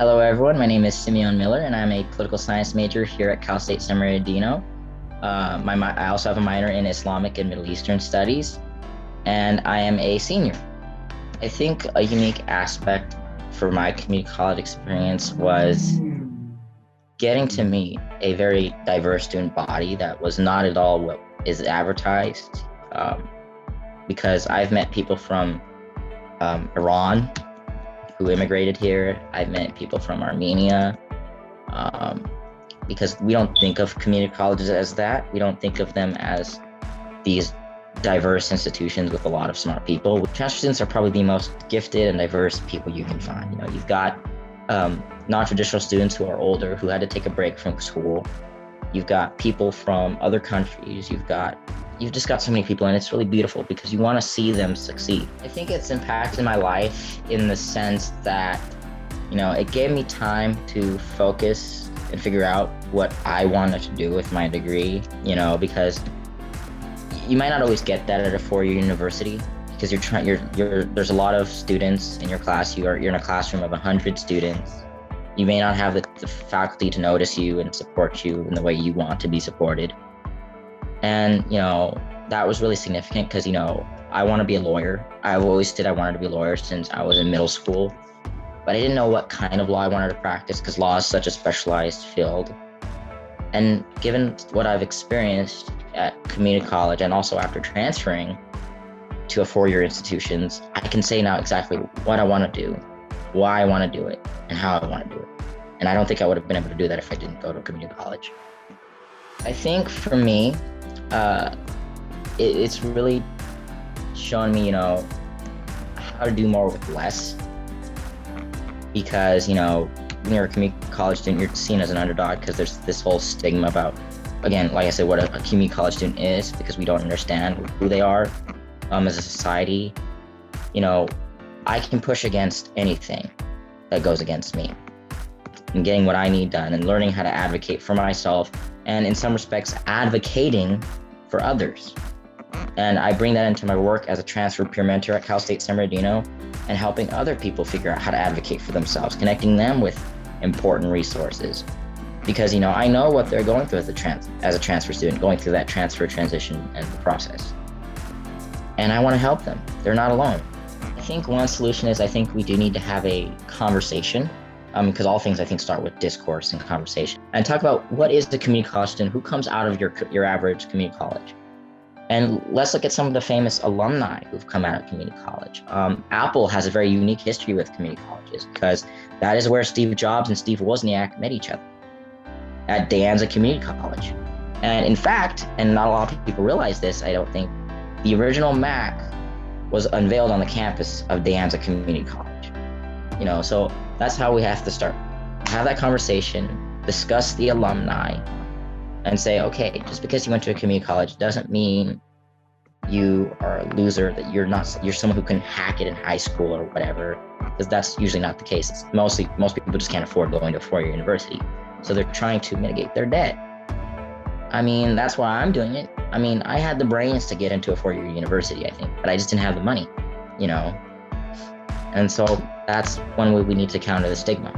Hello, everyone. My name is Simeone Miller, and I'm a political science major here at Cal State San Bernardino. I also have a minor in Islamic and Middle Eastern studies, and I am a senior. I think a unique aspect for my community college experience was getting to meet a very diverse student body that was not at all what is advertised. Because I've met people from Iran who immigrated here. I've met people from Armenia, because we don't think of community colleges as that. We don't think of them as these diverse institutions with a lot of smart people. Transfer students are probably the most gifted and diverse people you can find. You've got non-traditional students who are older, who had to take a break from school. You've got people from other countries. You've just got so many people, and it's really beautiful because you want to see them succeed. I think it's impacted my life in the sense that, it gave me time to focus and figure out what I wanted to do with my degree, because you might not always get that at a four-year university because there's a lot of students in your class. You're in a classroom of 100 students. You may not have the faculty to notice you and support you in the way you want to be supported. And, that was really significant because, I want to be a lawyer. I've always said I wanted to be a lawyer since I was in middle school, but I didn't know what kind of law I wanted to practice because law is such a specialized field. And given what I've experienced at community college and also after transferring to a four-year institutions, I can say now exactly what I want to do, why I want to do it, and how I want to do it. And I don't think I would have been able to do that if I didn't go to community college. I think for me, it's really shown me, how to do more with less. Because, when you're a community college student, you're seen as an underdog because there's this whole stigma about, again, like I said, what a community college student is, because we don't understand who they are as a society. I can push against anything that goes against me and getting what I need done and learning how to advocate for myself and in some respects advocating for others. And I bring that into my work as a transfer peer mentor at Cal State San Bernardino and helping other people figure out how to advocate for themselves, connecting them with important resources. Because, I know what they're going through as a transfer student, going through that transfer transition and the process. And I want to help them. They're not alone. I think one solution is I think we do need to have a conversation, because all things I think start with discourse and conversation, and talk about what is the community college student, who comes out of your average community college. And let's look at some of the famous alumni who've come out of community college. Apple has a very unique history with community colleges because that is where Steve Jobs and Steve Wozniak met each other, at De Anza Community College. And in fact, and not a lot of people realize this, I don't think, the original Mac was unveiled on the campus of De Anza Community College. So that's how we have to start. Have that conversation, discuss the alumni, and say, okay, just because you went to a community college doesn't mean you are a loser, that you're someone who can hack it in high school or whatever, because that's usually not the case. Most people just can't afford going to a four-year university. So they're trying to mitigate their debt. That's why I'm doing it. I had the brains to get into a four-year university, I think, but I just didn't have the money, And so that's one way we need to counter the stigma.